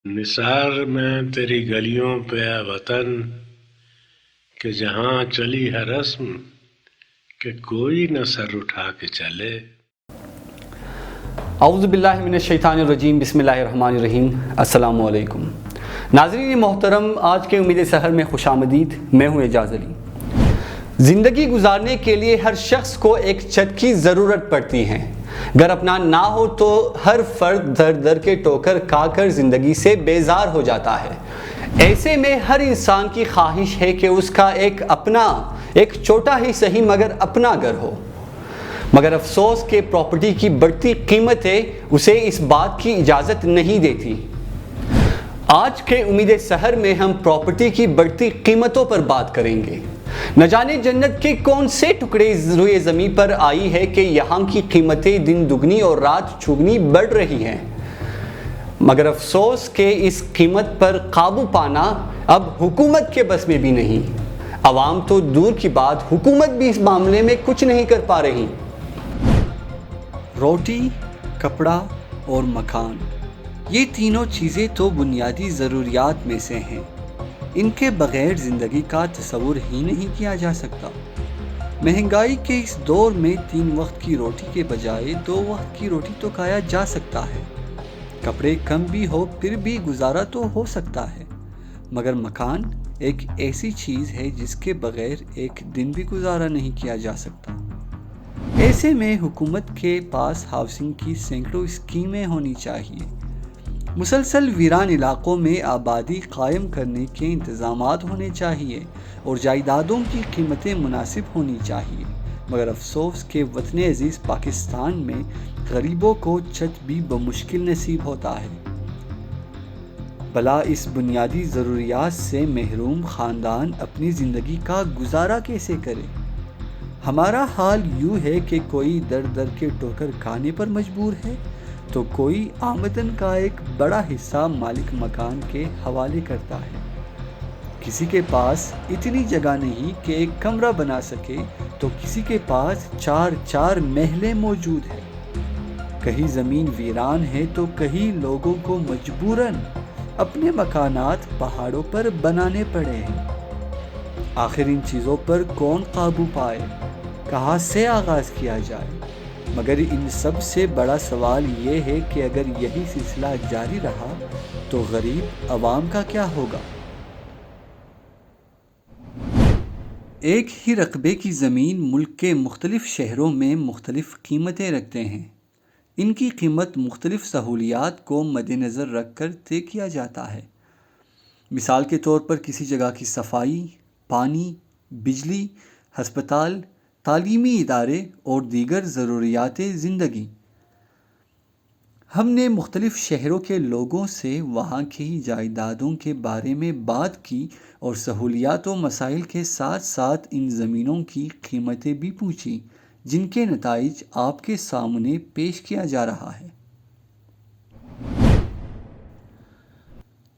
نثار میں تیری گلیوں پہ ہے وطن کہ جہاں چلی ہے رسم کہ کوئی نہ سر اٹھا کے چلے۔ اعوذ باللہ من الشیطان الرجیم، بسم اللہ الرحمن الرحیم۔ السلام علیکم ناظرین محترم، آج کے امید سحر میں خوش آمدید۔ میں ہوں اعجاز علی۔ زندگی گزارنے کے لیے ہر شخص کو ایک چھت کی ضرورت پڑتی ہے۔ گھر اپنا نہ ہو تو ہر فرد در در کے ٹوکر کھا کر زندگی سے بیزار ہو جاتا ہے۔ ایسے میں ہر انسان کی خواہش ہے کہ اس کا ایک چھوٹا ہی صحیح مگر اپنا گھر ہو، مگر افسوس کہ پراپرٹی کی بڑھتی قیمتیں اسے اس بات کی اجازت نہیں دیتی۔ آج کے امید سحر میں ہم پراپرٹی کی بڑھتی قیمتوں پر بات کریں گے۔ نہ جانے جنت کے کون سے ٹکڑے روئے زمین پر آئی ہے کہ یہاں کی قیمتیں دن دگنی اور رات چگنی بڑھ رہی ہیں، مگر افسوس کہ اس قیمت پر قابو پانا اب حکومت کے بس میں بھی نہیں۔ عوام تو دور کی بات، حکومت بھی اس معاملے میں کچھ نہیں کر پا رہی۔ روٹی، کپڑا اور مکان، یہ تینوں چیزیں تو بنیادی ضروریات میں سے ہیں۔ ان کے بغیر زندگی کا تصور ہی نہیں کیا جا سکتا۔ مہنگائی کے اس دور میں 3 وقت کی روٹی کے بجائے 2 وقت کی روٹی تو کھایا جا سکتا ہے۔ کپڑے کم بھی ہو پھر بھی گزارا تو ہو سکتا ہے، مگر مکان ایک ایسی چیز ہے جس کے بغیر ایک دن بھی گزارا نہیں کیا جا سکتا۔ ایسے میں حکومت کے پاس ہاؤسنگ کی سینکڑوں اسکیمیں ہونی چاہیے۔ مسلسل ویران علاقوں میں آبادی قائم کرنے کے انتظامات ہونے چاہیے اور جائیدادوں کی قیمتیں مناسب ہونی چاہیے، مگر افسوس کہ وطن عزیز پاکستان میں غریبوں کو چھت بھی بمشکل نصیب ہوتا ہے۔ بھلا اس بنیادی ضروریات سے محروم خاندان اپنی زندگی کا گزارا کیسے کرے؟ ہمارا حال یوں ہے کہ کوئی در در کے ٹوکر کھانے پر مجبور ہے تو کوئی آمدن کا ایک بڑا حصہ مالک مکان کے حوالے کرتا ہے۔ کسی کے پاس اتنی جگہ نہیں کہ ایک کمرہ بنا سکے تو کسی کے پاس 4 محلیں موجود ہیں۔ کہیں زمین ویران ہے تو کہیں لوگوں کو مجبوراً اپنے مکانات پہاڑوں پر بنانے پڑے ہیں۔ آخر ان چیزوں پر کون قابو پائے؟ کہاں سے آغاز کیا جائے؟ مگر ان سب سے بڑا سوال یہ ہے کہ اگر یہی سلسلہ جاری رہا تو غریب عوام کا کیا ہوگا؟ ایک ہی رقبے کی زمین ملک کے مختلف شہروں میں مختلف قیمتیں رکھتے ہیں۔ ان کی قیمت مختلف سہولیات کو مد نظر رکھ کر طے کیا جاتا ہے۔ مثال کے طور پر کسی جگہ کی صفائی، پانی، بجلی، ہسپتال، تعلیمی ادارے اور دیگر ضروریات زندگی۔ ہم نے مختلف شہروں کے لوگوں سے وہاں کی جائیدادوں کے بارے میں بات کی اور سہولیات و مسائل کے ساتھ ساتھ ان زمینوں کی قیمتیں بھی پوچھی، جن کے نتائج آپ کے سامنے پیش کیا جا رہا ہے۔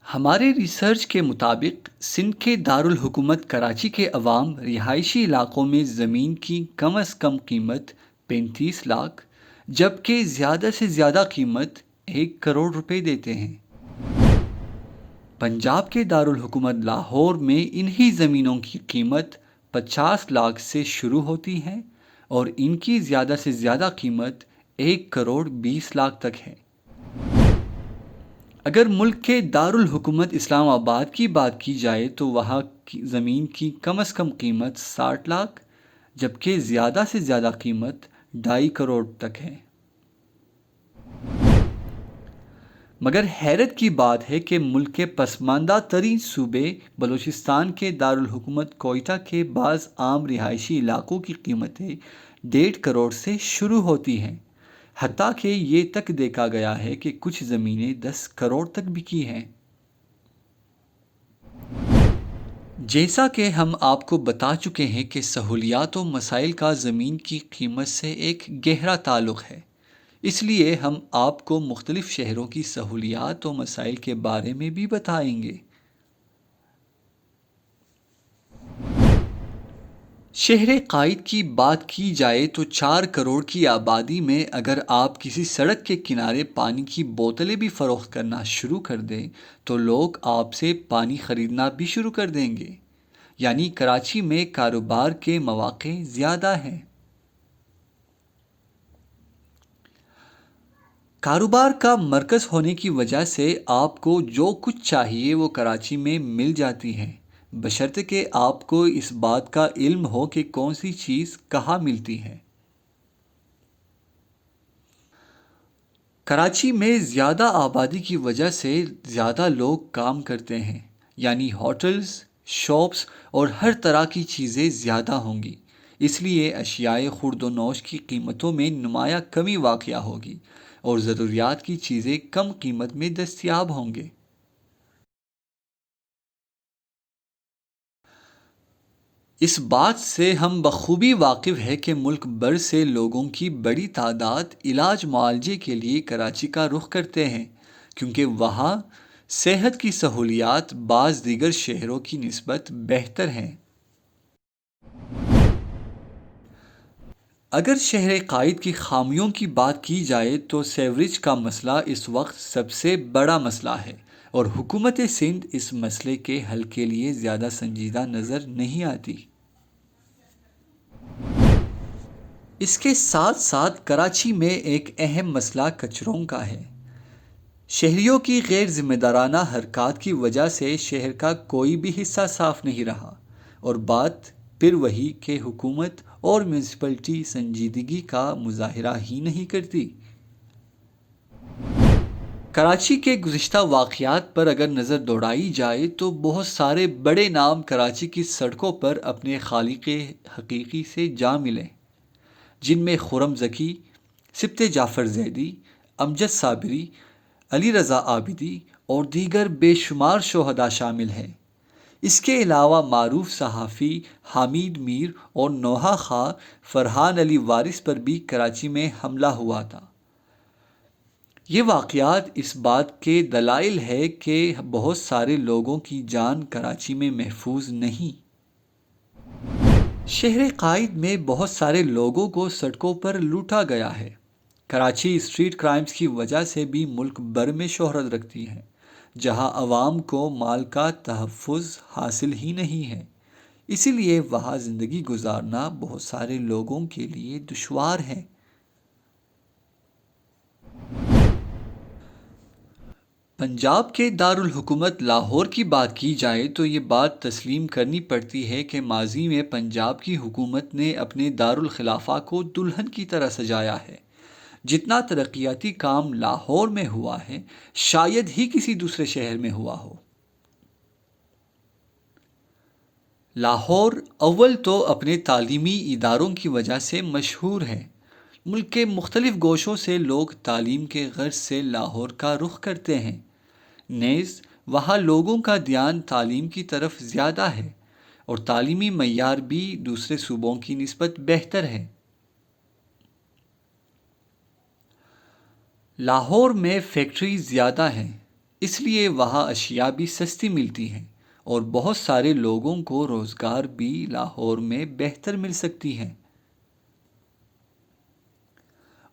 ہمارے ریسرچ کے مطابق سندھ کے دارالحکومت کراچی کے عوام رہائشی علاقوں میں زمین کی کم از کم قیمت 35 لاکھ جبکہ زیادہ سے زیادہ قیمت 1 کروڑ روپے دیتے ہیں۔ پنجاب کے دارالحکومت لاہور میں انہی زمینوں کی قیمت 50 لاکھ سے شروع ہوتی ہے اور ان کی زیادہ سے زیادہ قیمت 1 کروڑ 20 لاکھ تک ہے۔ اگر ملک کے دارالحکومت اسلام آباد کی بات کی جائے تو وہاں کی زمین کی کم از کم قیمت 60 لاکھ جبکہ زیادہ سے زیادہ قیمت 2.5 کروڑ تک ہے۔ مگر حیرت کی بات ہے کہ ملک کے پسماندہ ترین صوبے بلوچستان کے دارالحکومت کوئٹہ کے بعض عام رہائشی علاقوں کی قیمتیں 1.5 کروڑ سے شروع ہوتی ہیں، حتیٰ کہ یہ تک دیکھا گیا ہے کہ کچھ زمینیں 10 کروڑ تک بکی ہیں۔ جیسا کہ ہم آپ کو بتا چکے ہیں کہ سہولیات و مسائل کا زمین کی قیمت سے ایک گہرا تعلق ہے، اس لیے ہم آپ کو مختلف شہروں کی سہولیات و مسائل کے بارے میں بھی بتائیں گے۔ شہر قائد کی بات کی جائے تو 4 کروڑ کی آبادی میں اگر آپ کسی سڑک کے کنارے پانی کی بوتلیں بھی فروخت کرنا شروع کر دیں تو لوگ آپ سے پانی خریدنا بھی شروع کر دیں گے۔ یعنی کراچی میں کاروبار کے مواقع زیادہ ہیں۔ کاروبار کا مرکز ہونے کی وجہ سے آپ کو جو کچھ چاہیے وہ کراچی میں مل جاتی ہے، بشرطے کہ آپ کو اس بات کا علم ہو کہ کون سی چیز کہاں ملتی ہے۔ کراچی میں زیادہ آبادی کی وجہ سے زیادہ لوگ کام کرتے ہیں، یعنی ہوٹلز، شاپس اور ہر طرح کی چیزیں زیادہ ہوں گی، اس لیے اشیاء خورد و نوش کی قیمتوں میں نمایاں کمی واقع ہوگی اور ضروریات کی چیزیں کم قیمت میں دستیاب ہوں گے۔ اس بات سے ہم بخوبی واقف ہے کہ ملک بھر سے لوگوں کی بڑی تعداد علاج معالجے کے لیے کراچی کا رخ کرتے ہیں، کیونکہ وہاں صحت کی سہولیات بعض دیگر شہروں کی نسبت بہتر ہیں۔ اگر شہر قائد کی خامیوں کی بات کی جائے تو سیوریج کا مسئلہ اس وقت سب سے بڑا مسئلہ ہے اور حکومت سندھ اس مسئلے کے حل کے لیے زیادہ سنجیدہ نظر نہیں آتی۔ اس کے ساتھ ساتھ کراچی میں ایک اہم مسئلہ کچروں کا ہے۔ شہریوں کی غیر ذمہ دارانہ حرکات کی وجہ سے شہر کا کوئی بھی حصہ صاف نہیں رہا، اور بات پھر وہی کہ حکومت اور میونسپلٹی سنجیدگی کا مظاہرہ ہی نہیں کرتی۔ کراچی کے گزشتہ واقعات پر اگر نظر دوڑائی جائے تو بہت سارے بڑے نام کراچی کی سڑکوں پر اپنے خالق حقیقی سے جا ملے، جن میں خرم ذکی، سبط جعفر زیدی، امجد صابری، علی رضا عابدی اور دیگر بے شمار شہداء شامل ہیں۔ اس کے علاوہ معروف صحافی حامد میر اور نوحہ خواہ فرحان علی وارث پر بھی کراچی میں حملہ ہوا تھا۔ یہ واقعات اس بات کے دلائل ہے کہ بہت سارے لوگوں کی جان کراچی میں محفوظ نہیں۔ شہر قائد میں بہت سارے لوگوں کو سڑکوں پر لوٹا گیا ہے۔ کراچی اسٹریٹ کرائمز کی وجہ سے بھی ملک بھر میں شہرت رکھتی ہے، جہاں عوام کو مال کا تحفظ حاصل ہی نہیں ہے، اسی لیے وہاں زندگی گزارنا بہت سارے لوگوں کے لیے دشوار ہے۔ پنجاب کے دارالحکومت لاہور کی بات کی جائے تو یہ بات تسلیم کرنی پڑتی ہے کہ ماضی میں پنجاب کی حکومت نے اپنے دارالخلافہ کو دلہن کی طرح سجایا ہے۔ جتنا ترقیاتی کام لاہور میں ہوا ہے شاید ہی کسی دوسرے شہر میں ہوا ہو۔ لاہور اول تو اپنے تعلیمی اداروں کی وجہ سے مشہور ہے۔ ملک کے مختلف گوشوں سے لوگ تعلیم کے غرض سے لاہور کا رخ کرتے ہیں، نیز وہاں لوگوں کا دھیان تعلیم کی طرف زیادہ ہے اور تعلیمی معیار بھی دوسرے صوبوں کی نسبت بہتر ہے۔ لاہور میں فیکٹری زیادہ ہیں، اس لیے وہاں اشیاء بھی سستی ملتی ہیں اور بہت سارے لوگوں کو روزگار بھی لاہور میں بہتر مل سکتی ہیں۔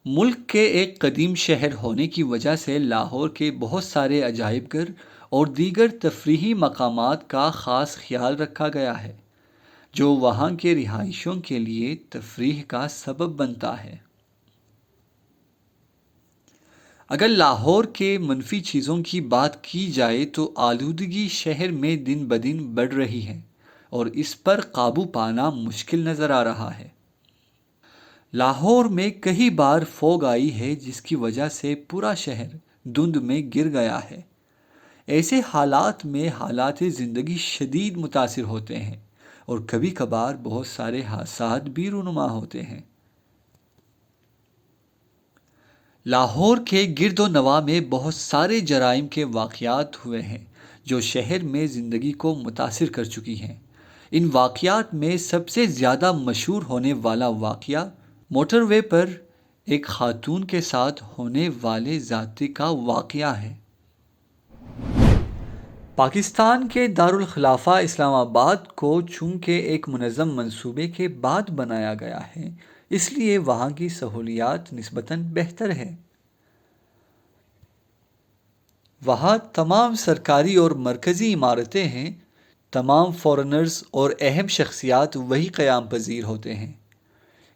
ملک کے ایک قدیم شہر ہونے کی وجہ سے لاہور کے بہت سارے عجائب گھر اور دیگر تفریحی مقامات کا خاص خیال رکھا گیا ہے، جو وہاں کے رہائشیوں کے لیے تفریح کا سبب بنتا ہے۔ اگر لاہور کے منفی چیزوں کی بات کی جائے تو آلودگی شہر میں دن بدن بڑھ رہی ہے اور اس پر قابو پانا مشکل نظر آ رہا ہے۔ لاہور میں کئی بار فوگ آئی ہے جس کی وجہ سے پورا شہر دھند میں گر گیا ہے۔ ایسے حالات میں حالات زندگی شدید متاثر ہوتے ہیں اور کبھی کبھار بہت سارے حادثات بھی رونما ہوتے ہیں۔ لاہور کے گرد و نواح میں بہت سارے جرائم کے واقعات ہوئے ہیں جو شہر میں زندگی کو متاثر کر چکی ہیں۔ ان واقعات میں سب سے زیادہ مشہور ہونے والا واقعہ موٹر وے پر ایک خاتون کے ساتھ ہونے والے زیادتی کا واقعہ ہے۔ پاکستان کے دارالخلافہ اسلام آباد کو چونکہ ایک منظم منصوبے کے بعد بنایا گیا ہے، اس لیے وہاں کی سہولیات نسبتاً بہتر ہے۔ وہاں تمام سرکاری اور مرکزی عمارتیں ہیں، تمام فورنرز اور اہم شخصیات وہی قیام پذیر ہوتے ہیں۔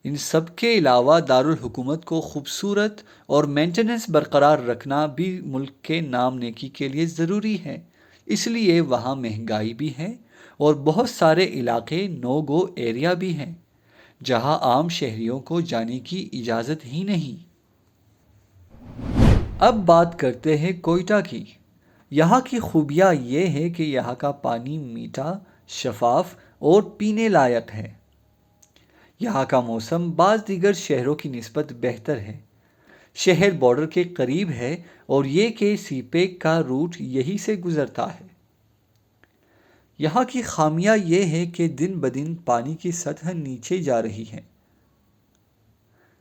ان سب کے علاوہ دارالحکومت کو خوبصورت اور مینٹیننس برقرار رکھنا بھی ملک کے نام نیکی کے لیے ضروری ہے، اس لیے وہاں مہنگائی بھی ہے اور بہت سارے علاقے نو گو ایریا بھی ہیں جہاں عام شہریوں کو جانے کی اجازت ہی نہیں۔ اب بات کرتے ہیں کوئٹہ کی۔ یہاں کی خوبیاں یہ ہے کہ یہاں کا پانی میٹھا، شفاف اور پینے لائق ہے۔ یہاں کا موسم بعض دیگر شہروں کی نسبت بہتر ہے۔ شہر بارڈر کے قریب ہے اور یہ کہ سی پیک کا روٹ یہی سے گزرتا ہے۔ یہاں کی خامیاں یہ ہے کہ دن بدن پانی کی سطح نیچے جا رہی ہے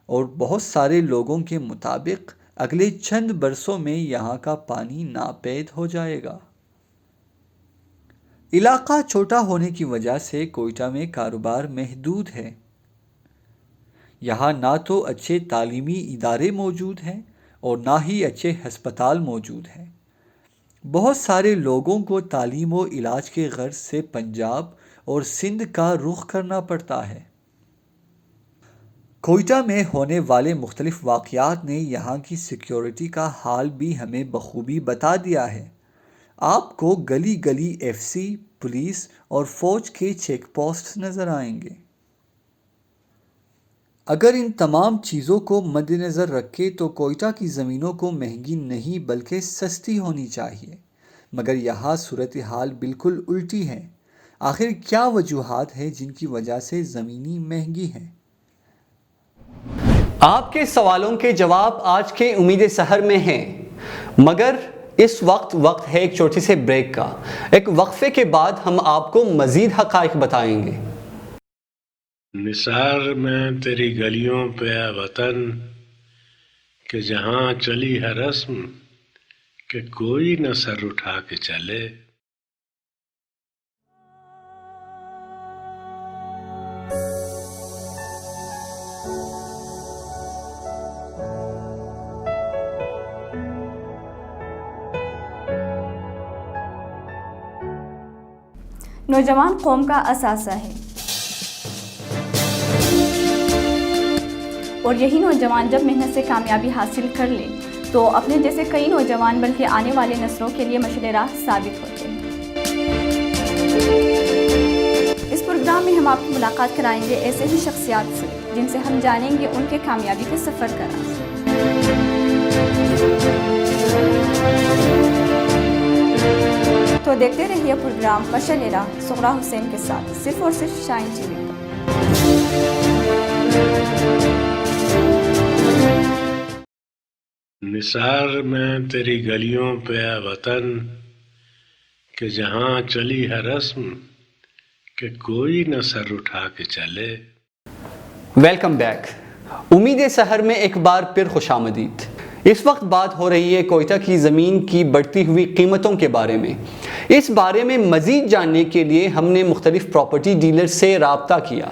اور بہت سارے لوگوں کے مطابق اگلے چند برسوں میں یہاں کا پانی ناپید ہو جائے گا۔ علاقہ چھوٹا ہونے کی وجہ سے کوئٹہ میں کاروبار محدود ہے۔ یہاں نہ تو اچھے تعلیمی ادارے موجود ہیں اور نہ ہی اچھے ہسپتال موجود ہیں۔ بہت سارے لوگوں کو تعلیم و علاج کے غرض سے پنجاب اور سندھ کا رخ کرنا پڑتا ہے۔ کوئٹہ میں ہونے والے مختلف واقعات نے یہاں کی سیکیورٹی کا حال بھی ہمیں بخوبی بتا دیا ہے۔ آپ کو گلی گلی ایف سی، پولیس اور فوج کے چیک پوسٹ نظر آئیں گے۔ اگر ان تمام چیزوں کو مد نظر رکھے تو کوئٹہ کی زمینوں کو مہنگی نہیں بلکہ سستی ہونی چاہیے، مگر یہاں صورتحال بالکل الٹی ہے۔ آخر کیا وجوہات ہیں جن کی وجہ سے زمینیں مہنگی ہیں؟ آپ کے سوالوں کے جواب آج کے امید سحر میں ہیں، مگر اس وقت ہے ایک چھوٹی سے بریک کا۔ ایک وقفے کے بعد ہم آپ کو مزید حقائق بتائیں گے۔ نثار میں تیری گلیوں پہ اے وطن کہ جہاں چلی ہے رسم کہ کوئی نہ سر اٹھا کے چلے۔ نوجوان قوم کا اثاثہ ہے اور یہی نوجوان جب محنت سے کامیابی حاصل کر لے تو اپنے جیسے کئی نوجوان بلکہ آنے والے نسلوں کے لیے مشعل راہ ثابت ہوتے ہیں۔ اس پروگرام میں ہم آپ کو ملاقات کرائیں گے ایسے ہی شخصیات سے جن سے ہم جانیں گے ان کے کامیابی کے سفر کا راز۔ تو دیکھتے رہیے پروگرام مشعل راہ سغرا حسین کے ساتھ، صرف اور صرف شائن ٹی وی پر۔ نثار میں تیری گلیوں پہ اے وطن کہ جہاں چلی ہے رسم کہ کوئی نہ سر اٹھا کے چلے۔ Welcome back. امید سحر میں ایک بار پھر خوش آمدید۔ اس وقت بات ہو رہی ہے کوئٹہ کی زمین کی بڑھتی ہوئی قیمتوں کے بارے میں۔ اس بارے میں مزید جاننے کے لیے ہم نے مختلف پراپرٹی ڈیلر سے رابطہ کیا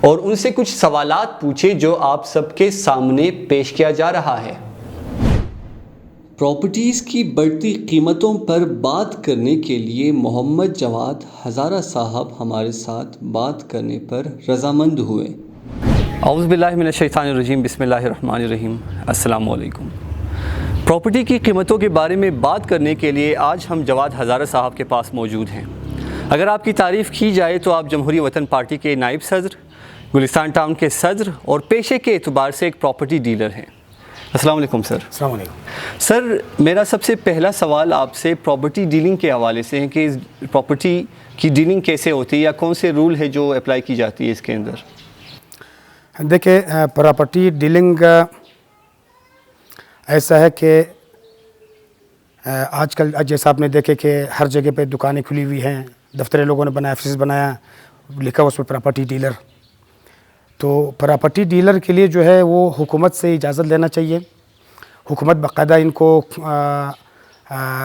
اور ان سے کچھ سوالات پوچھے جو آپ سب کے سامنے پیش کیا جا رہا ہے۔ پراپرٹیز کی بڑھتی قیمتوں پر بات کرنے کے لیے محمد جواد ہزارہ صاحب ہمارے ساتھ بات کرنے پر رضامند ہوئے۔ اعوذ باللہ من الشیطان الرجیم، بسم اللہ الرحمن الرحیم۔ السلام علیکم۔ پراپرٹی کی قیمتوں کے بارے میں بات کرنے کے لیے آج ہم جواد ہزارہ صاحب کے پاس موجود ہیں۔ اگر آپ کی تعریف کی جائے تو آپ جمہوری وطن پارٹی کے نائب صدر، گلستان ٹاؤن کے صدر اور پیشے کے اعتبار سے ایک پراپرٹی ڈیلر ہیں۔ السلام علیکم سر۔ السلام علیکم سر، میرا سب سے پہلا سوال آپ سے پراپرٹی ڈیلنگ کے حوالے سے ہے کہ پراپرٹی کی ڈیلنگ کیسے ہوتی ہے یا کون سے رول ہے جو اپلائی کی جاتی ہے اس کے اندر؟ دیکھیں، پراپرٹی ڈیلنگ ایسا ہے کہ آج کل جیسا آپ نے دیکھے کہ ہر جگہ پہ دکانیں کھلی ہوئی ہیں، دفتریں لوگوں نے بنایا، آفسز بنایا، لکھا اس میں پراپرٹی ڈیلر۔ تو پراپرٹی ڈیلر کے لیے جو ہے وہ حکومت سے اجازت لینا چاہیے۔ حکومت باقاعدہ ان کو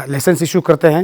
لائسنس ایشو کرتے ہیں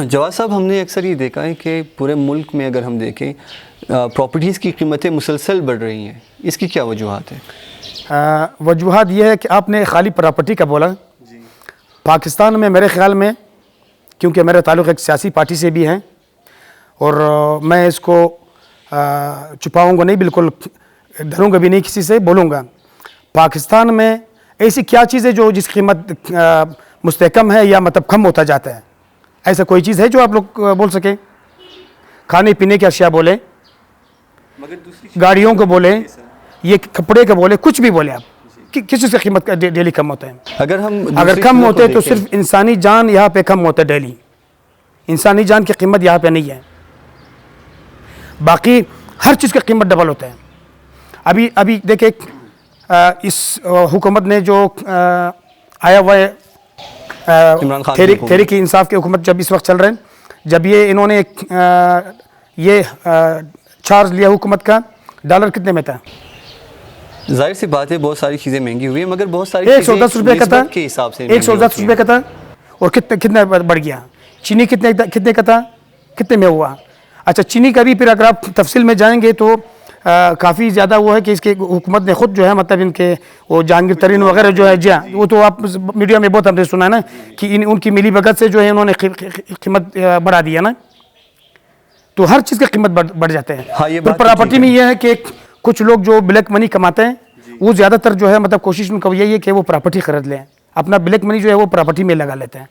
جواز صاحب، ہم نے اکثر یہ دیکھا ہے کہ پورے ملک میں اگر ہم دیکھیں پراپرٹیز کی قیمتیں مسلسل بڑھ رہی ہیں، اس کی کیا وجوہات ہیں؟ وجوہات یہ ہے کہ آپ نے خالی پراپرٹی کا بولا. پاکستان میں میرے خیال میں، کیونکہ میرا تعلق ایک سیاسی پارٹی سے بھی ہے اور میں اس کو چھپاؤں گا نہیں، بالکل ڈروں گا بھی نہیں کسی سے، بولوں گا پاکستان میں ایسی کیا چیز ہے جو جس قیمت مستحکم ہے یا مطلب کم ہوتا جاتا ہے؟ ایسا کوئی چیز ہے جو آپ لوگ بول سکیں؟ کھانے پینے کی اشیاء بولے، گاڑیوں کو بولے، یہ کپڑے کا بولے، کچھ بھی بولے آپ، کس چیز کی قیمت ڈیلی کم ہوتا ہے؟ اگر کم ہوتے تو صرف انسانی جان یہاں پہ کم ہوتا ہے ڈیلی. انسانی جان کی قیمت یہاں پہ نہیں ہے، باقی ہر چیز کی قیمت ڈبل ہوتا ہے. ابھی دیکھیں اس حکومت نے جو آیا ہوا ہے تحریک انصاف کی حکومت، جب اس وقت چل رہے ہیں، جب یہ انہوں نے یہ چارج لیا حکومت کا، ڈالر کتنے میں تھا؟ ظاہر سی بات ہے بہت ساری چیزیں مہنگی ہوئی ہیں، مگر بہت ساری 110 روپے کا تھا، کے حساب سے 110 روپے کا تھا، اور کتنا بڑھ گیا. چینی کتنے کا تھا، کتنے میں ہوا؟ اچھا چینی کا بھی پھر اگر آپ تفصیل میں جائیں گے تو کافی زیادہ وہ ہے کہ اس کے حکومت نے خود جو ہے مطلب ان کے وہ جہانگیر ترین وغیرہ جو ہے، جی ہاں وہ تو آپ میڈیا میں بہت ہم نے سنا ہے نا کہ ان کی ملی بھگت سے جو ہے انہوں نے قیمت بڑھا دیا نا، تو ہر چیز کی قیمت بڑھ جاتے ہیں. پھر پراپرٹی میں یہ ہے کہ کچھ لوگ جو بلیک منی کماتے ہیں وہ زیادہ تر جو ہے مطلب کوشش ان کا یہی ہے کہ وہ پراپرٹی خرید لیں، اپنا بلیک منی جو ہے وہ پراپرٹی میں لگا لیتے ہیں.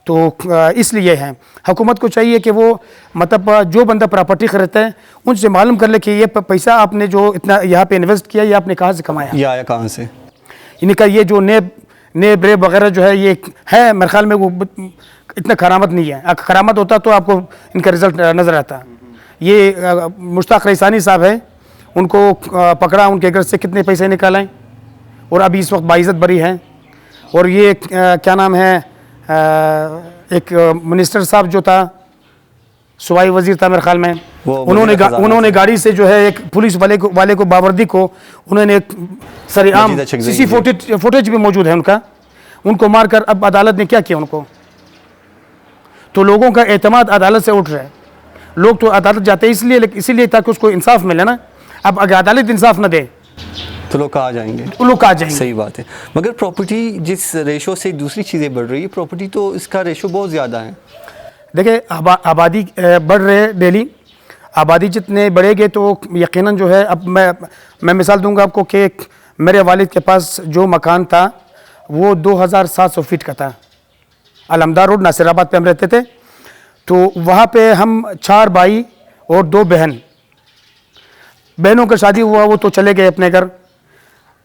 تو اس لیے ہے حکومت کو چاہیے کہ وہ مطلب جو بندہ پراپرٹی خریدتا ہے ان سے معلوم کر لے کہ یہ پیسہ آپ نے جو اتنا یہاں پہ انویسٹ کیا یہ آپ نے کہاں سے کمایا، یہ آیا کہاں سے. ان کا یہ جو نیب ریب وغیرہ جو ہے یہ ہے میرے خیال میں وہ اتنا کرامت نہیں ہے. کرامت ہوتا تو آپ کو ان کا رزلٹ نظر آتا. یہ مشتاق ریسانی صاحب ہے، ان کو پکڑا، ان کے گھر سے کتنے پیسے نکالیں اور ابھی اس وقت باعزت بری ہیں. اور یہ کیا نام ہے، ایک منسٹر صاحب جو تھا، صوبائی وزیر تھا میرے خیال میں، انہوں نے گاڑی سے جو ہے ایک پولیس والے کو باوردی کو انہوں نے سر عام سی فوٹیج بھی موجود ہے ان کو مار کر اب عدالت نے کیا کیا ان کو. تو لوگوں کا اعتماد عدالت سے اٹھ رہا ہے. لوگ تو عدالت جاتے ہیں اسی لیے تاکہ اس کو انصاف ملے نا. اب اگر عدالت انصاف نہ دے تو لوگ کہاں جائیں گے؟ صحیح بات ہے. مگر پراپرٹی جس ریشو سے دوسری چیزیں بڑھ رہی ہے، پراپرٹی تو اس کا ریشو بہت زیادہ ہے. دیکھیں آبادی بڑھ رہے، ڈیلی آبادی جتنے بڑھے گے تو یقیناً جو ہے، اب میں مثال دوں گا آپ کو کہ میرے والد کے پاس جو مکان تھا وہ 2700 فٹ کا تھا، علمدار روڈ ناصر آباد پہ ہم رہتے تھے. تو وہاں پہ ہم 4 بھائی اور 2 بہن، بہنوں کا شادی ہوا وہ تو چلے گئے اپنے گھر.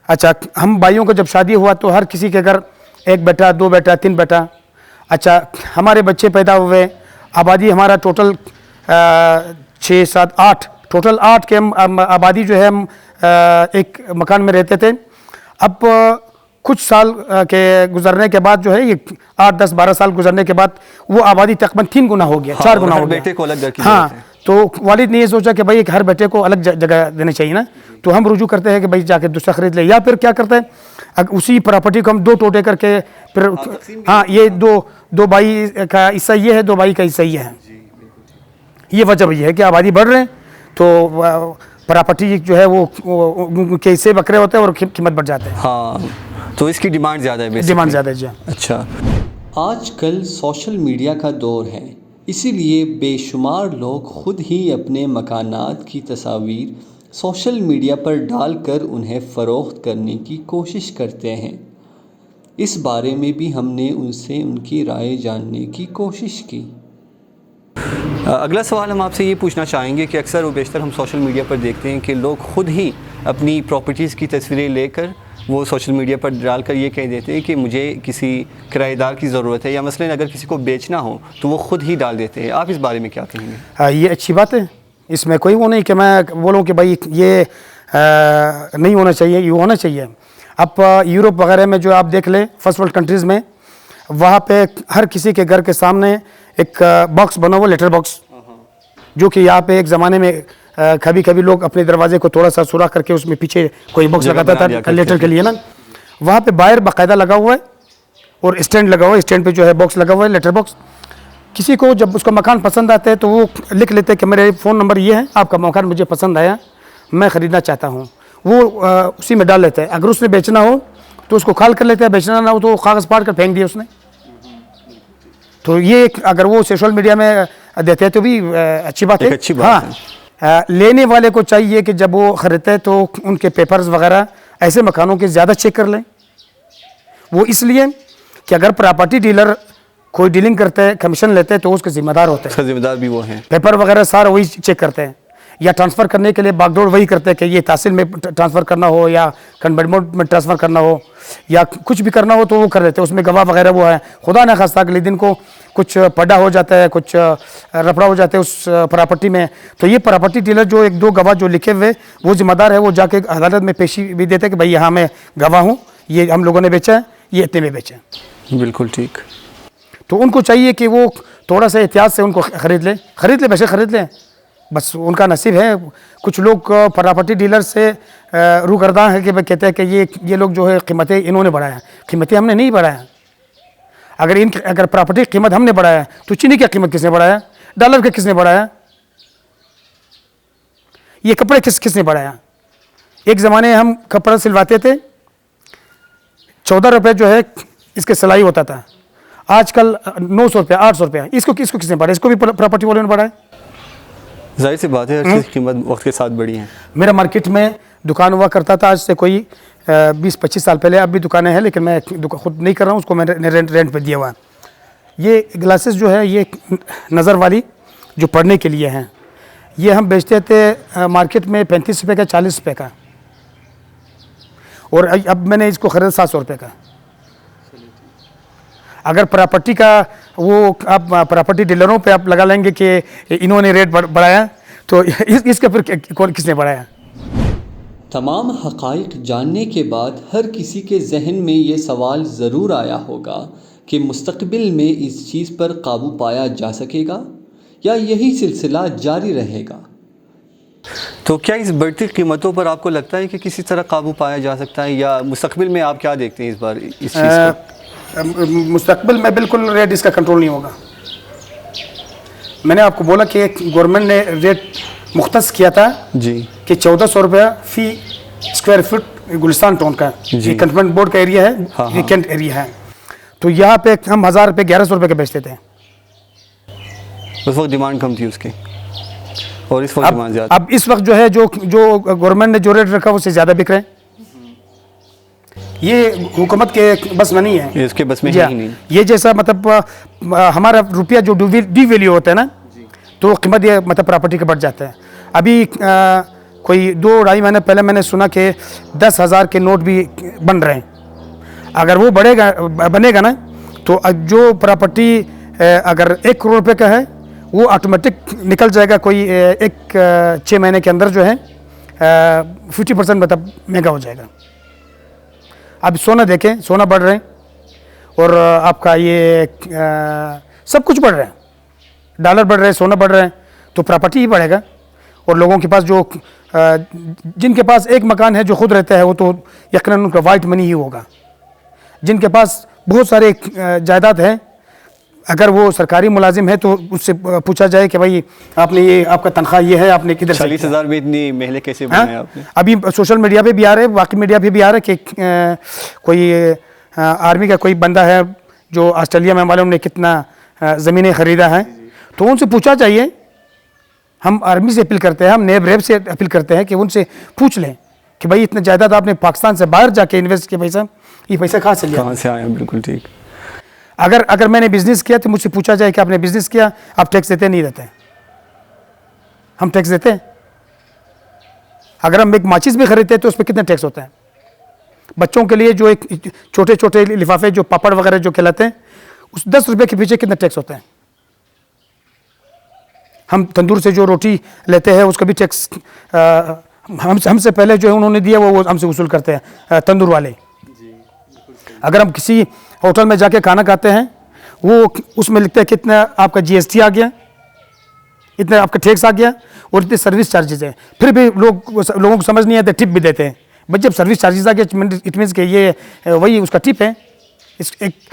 اچھا ہم بھائیوں کا جب شادی ہوا تو ہر کسی کے گھر 1 بیٹا 2 بیٹا 3 بیٹا. اچھا ہمارے بچے پیدا ہوئے، آبادی ہمارا ٹوٹل 6 7 8 ٹوٹل 8 کے ہم آبادی جو ہے ہم ایک مکان میں رہتے تھے. اب کچھ سال کے گزرنے کے بعد جو ہے یہ 8 10 12 سال گزرنے کے بعد وہ آبادی تقریباً 3 گنا ہو گیا، 4 گنا ہو گیا. بیٹے کو الگ گھر کی ہاں، تو والد نے یہ سوچا کہ بھائی ہر بیٹے کو الگ جگہ دینا چاہیے نا. تو ہم رجوع کرتے ہیں کہ بھائی جا کے دوسرا خرید لے، یا پھر کیا کرتے ہیں اسی پراپرٹی کو ہم 2 ٹوٹے کر کے پھر ہاں یہ دو بھائی کا حصہ یہ ہے، 2 بھائی کا حصہ یہ ہے. یہ وجہ یہ ہے کہ آبادی بڑھ رہے ہیں تو پراپرٹی جو ہے وہ کے حصے بکرے ہوتے ہیں اور قیمت بڑھ جاتے ہیں. ہاں تو اس کی ڈیمانڈ زیادہ ہے. ڈیمانڈ زیادہ ہے جی. اچھا، آج کل سوشل میڈیا کا دور ہے، اسی لیے بے شمار لوگ خود ہی اپنے مکانات کی تصاویر سوشل میڈیا پر ڈال کر انہیں فروخت کرنے کی کوشش کرتے ہیں. اس بارے میں بھی ہم نے ان سے ان کی رائے جاننے کی کوشش کی. اگلا سوال ہم آپ سے یہ پوچھنا چاہیں گے کہ اکثر و بیشتر ہم سوشل میڈیا پر دیکھتے ہیں کہ لوگ خود ہی اپنی پراپرٹیز کی تصویریں لے کر وہ سوشل میڈیا پر ڈال کر یہ کہہ دیتے ہیں کہ مجھے کسی کرایہ دار کی ضرورت ہے، یا مثلاً اگر کسی کو بیچنا ہو تو وہ خود ہی ڈال دیتے ہیں. آپ اس بارے میں کیا کہیں گے؟ یہ اچھی بات ہے، اس میں کوئی وہ نہیں کہ میں بولوں کہ بھائی یہ نہیں ہونا چاہیے، یہ ہونا چاہیے. اب یورپ وغیرہ میں جو آپ دیکھ لیں فرسٹ ورلڈ کنٹریز میں، وہاں پہ ہر کسی کے گھر کے سامنے ایک باکس بنا ہوا، لیٹر باکس، جو کہ یہاں پہ ایک زمانے میں کبھی لوگ اپنے دروازے کو تھوڑا سا سوراخ کر کے اس میں پیچھے کوئی باکس لگاتا تھا لیٹر کے لیے نا. وہاں پہ باہر باقاعدہ لگا ہوا ہے اور اسٹینڈ لگا ہوا ہے، اسٹینڈ پہ جو ہے باکس لگا ہوا ہے، لیٹر باکس. کسی کو جب اس کا مکان پسند آتا ہے تو وہ لکھ لیتے ہیں کہ میرے فون نمبر یہ ہے, آپ کا مکان مجھے پسند آیا, میں خریدنا چاہتا ہوں, وہ اسی میں ڈال لیتے ہیں. اگر اس نے بیچنا ہو تو اس کو کھال کر لیتے ہیں, بیچنا نہ ہو تو کاغذ پاٹ کر پھینک دیا اس نے. تو یہ اگر وہ سوشل میڈیا میں دیتے ہیں تو بھی اچھی بات ہے. ہاں, لینے والے کو چاہیے کہ جب وہ خریدتے ہیں تو ان کے پیپرز وغیرہ ایسے مکانوں کے زیادہ چیک کر لیں. وہ اس لیے کہ اگر پراپرٹی ڈیلر کوئی ڈیلنگ کرتے ہیں, کمیشن لیتے ہیں, تو اس کے ذمہ دار ہوتے ہیں, ذمہ دار بھی وہ ہیں. پیپر وغیرہ سارا وہی چیک کرتے ہیں, یا ٹرانسفر کرنے کے لیے باغ ڈور وہی کرتے ہیں کہ یہ تحصیل میں ٹرانسفر کرنا ہو یا کنورٹمنٹ میں ٹرانسفر کرنا ہو یا کچھ بھی کرنا ہو تو وہ کر دیتے ہیں. اس میں گواہ وغیرہ وہ ہے. خدا نہ خواستہ اگلے دن کو کچھ پڈا ہو جاتا ہے, کچھ رپڑا ہو جاتا ہے اس پراپرٹی میں, تو یہ پراپرٹی ڈیلر جو ایک دو گواہ جو لکھے ہوئے وہ ذمہ دار ہے, وہ جا کے عدالت میں پیشی بھی دیتے ہیں کہ بھائی یہاں میں گواہ ہوں, یہ ہم لوگوں نے بیچا ہے, یہ اتنے میں بیچا ہے. بالکل ٹھیک. تو ان کو چاہیے کہ وہ تھوڑا سا احتیاط سے ان کو خرید لیں ویسے خرید لیں, بس ان کا نصیب ہے. کچھ لوگ پراپرٹی ڈیلر سے روگرداں ہے کہ کہتے ہیں کہ یہ لوگ جو ہے قیمتیں انہوں نے بڑھایا. قیمتیں ہم نے نہیں بڑھایا. اگر پراپرٹی قیمت ہم نے بڑھایا تو چینی کی قیمت کس نے بڑھایا, ڈالر کا کس نے بڑھایا, یہ کپڑے کس نے بڑھایا. ایک زمانے ہم کپڑا سلواتے تھے 14 روپے جو ہے اس کے سلائی ہوتا تھا, آج کل 900 روپیہ 800 روپیہ. اس کو کس نے بڑھایا, اس کو بھی پراپرٹی والوں نے بڑھایا. ظاہر سی بات ہے ہر چیز قیمت وقت کے ساتھ بڑھی ہیں. میرا مارکیٹ میں دکان ہوا کرتا تھا آج سے کوئی 20-25 سال پہلے, اب بھی دکانیں ہیں لیکن میں خود نہیں کر رہا ہوں, اس کو میں نے رینٹ پہ دیا ہوا. یہ گلاسز جو ہے یہ نظر والی جو پڑھنے کے لیے ہیں, یہ ہم بیچتے تھے مارکیٹ میں 35 روپے کا 40 روپے کا, اور اب میں نے اس کو خریدا 700 روپے کا. اگر پراپرٹی کا وہ آپ پراپرٹی ڈیلروں پہ آپ لگا لیں گے کہ انہوں نے ریٹ بڑھایا تو اس کا پھر کس نے بڑھایا. تمام حقائق جاننے کے بعد ہر کسی کے ذہن میں یہ سوال ضرور آیا ہوگا کہ مستقبل میں اس چیز پر قابو پایا جا سکے گا یا یہی سلسلہ جاری رہے گا. تو کیا اس بڑھتی قیمتوں پر آپ کو لگتا ہے کہ کسی طرح قابو پایا جا سکتا ہے, یا مستقبل میں آپ کیا دیکھتے ہیں اس بار اس چیز کو؟ مستقبل میں بالکل ریٹ اس کا کنٹرول نہیں ہوگا. میں نے آپ کو بولا کہ گورنمنٹ نے ریٹ مختص کیا تھا جی کہ 1400 روپیہ فی اسکوائر فٹ گلستان ٹاؤن کا, یہ کنٹونمنٹ بورڈ کا ایریا ہے, یہ کینٹ ایریا ہے. تو یہاں پہ ہم 1000 روپے 1100 روپے کے بیچتے تھے. اس وقت ڈیمانڈ کم تھی اس کی, اور اس وقت ڈیمانڈ زیادہ. اب اس وقت جو ہے جو گورنمنٹ نے جو ریٹ رکھا اس سے زیادہ بک رہے ہیں. یہ حکومت کے بس میں نہیں ہے, اس کے بس میں ہی نہیں. یہ جیسا مطلب ہمارا روپیہ جو ڈی ویلیو ہوتا ہے نا, تو قیمت یہ مطلب پراپرٹی کا بڑھ جاتا ہے. ابھی کوئی 2-2.5 مہینے پہلے میں نے سنا کہ 10,000 کے نوٹ بھی بن رہے ہیں. اگر وہ بنے گا نا تو جو پراپرٹی اگر 1 کروڑ روپے کا ہے وہ آٹومیٹک نکل جائے گا کوئی 6 مہینے کے اندر جو ہے 50% مطلب مہنگا ہو جائے گا. اب سونا دیکھیں, سونا بڑھ رہے ہیں, اور آپ کا یہ سب کچھ بڑھ رہا ہے, ڈالر بڑھ رہے ہیں, سونا بڑھ رہے ہیں, تو پراپرٹی ہی بڑھے گا. اور لوگوں کے پاس جو جن کے پاس ایک مکان ہے جو خود رہتا ہے وہ تو یقیناً ان کا وائٹ منی ہی ہوگا. جن کے پاس بہت سارے جائیداد ہیں, اگر وہ سرکاری ملازم ہے تو اس سے پوچھا جائے کہ بھائی آپ نے یہ آپ کا تنخواہ یہ ہے, آپ نے کدھر سے 40,000 میں اتنی محلے کیسے بنائے آپ نے؟ ابھی سوشل میڈیا پہ بھی آ رہے, باقی میڈیا پہ بھی آ رہا ہے کہ کوئی آرمی کا کوئی بندہ ہے جو آسٹریلیا میں معلوم نے کتنا زمینیں خریدا ہے, تو ان سے پوچھا چاہیے. ہم آرمی سے اپیل کرتے ہیں, ہم نیب ریب سے اپیل کرتے ہیں کہ ان سے پوچھ لیں کہ بھائی اتنا جائیداد آپ نے پاکستان سے باہر جا کے انویسٹ کیا, پیسہ یہ پیسہ کہاں سے لیا, کہاں سے آیا. بالکل ٹھیک. اگر میں نے بزنس کیا تو مجھ سے پوچھا جائے کہ آپ نے بزنس کیا, آپ ٹیکس دیتے نہیں دیتے؟ ہم ٹیکس دیتے ہیں. اگر ہم ایک ماچس بھی خریدتے ہیں تو اس پہ کتنا ٹیکس ہوتا ہے؟ بچوں کے لیے جو ایک چھوٹے چھوٹے لفافے جو پاپڑ وغیرہ جو کہلاتے ہیں, اس 10 روپے کے پیچھے کتنا ٹیکس ہوتا ہے؟ ہم تندور سے جو روٹی لیتے ہیں اس کا بھی ٹیکس ہم سے پہلے جو ہے انہوں نے دیا وہ ہم سے وصول کرتے ہیں تندور والے. اگر ہم کسی ہوٹل میں جا کے کھانا کھاتے ہیں وہ اس میں لکھتے ہیں کتنا آپ کا GST آ گیا, اتنا آپ کا ٹیکس آ گیا, اور اتنے سروس چارجز ہیں. پھر بھی لوگوں کو سمجھ نہیں آتے, ٹپ بھی دیتے ہیں. بس جب سروس چارجز آ گیا اٹ مینس کہ یہ وہی اس کا ٹپ ہے. ایک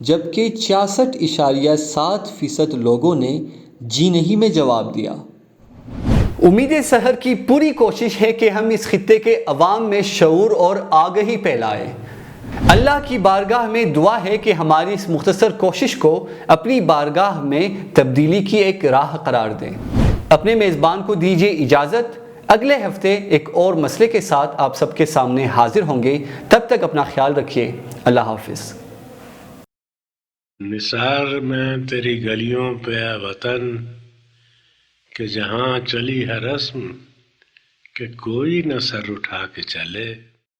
جبکہ 66.7% لوگوں نے جی نہیں میں جواب دیا۔ امید سحر کی پوری کوشش ہے کہ ہم اس خطے کے عوام میں شعور اور آگہی پھیلائیں۔ اللہ کی بارگاہ میں دعا ہے کہ ہماری اس مختصر کوشش کو اپنی بارگاہ میں تبدیلی کی ایک راہ قرار دیں۔ اپنے میزبان کو دیجیے اجازت، اگلے ہفتے ایک اور مسئلے کے ساتھ آپ سب کے سامنے حاضر ہوں گے۔ تب تک اپنا خیال رکھیے، اللہ حافظ۔ نثار میں تیری گلیوں پہ اے وطن، کہ جہاں چلی ہے رسم کہ کوئی نہ سر اٹھا کے چلے۔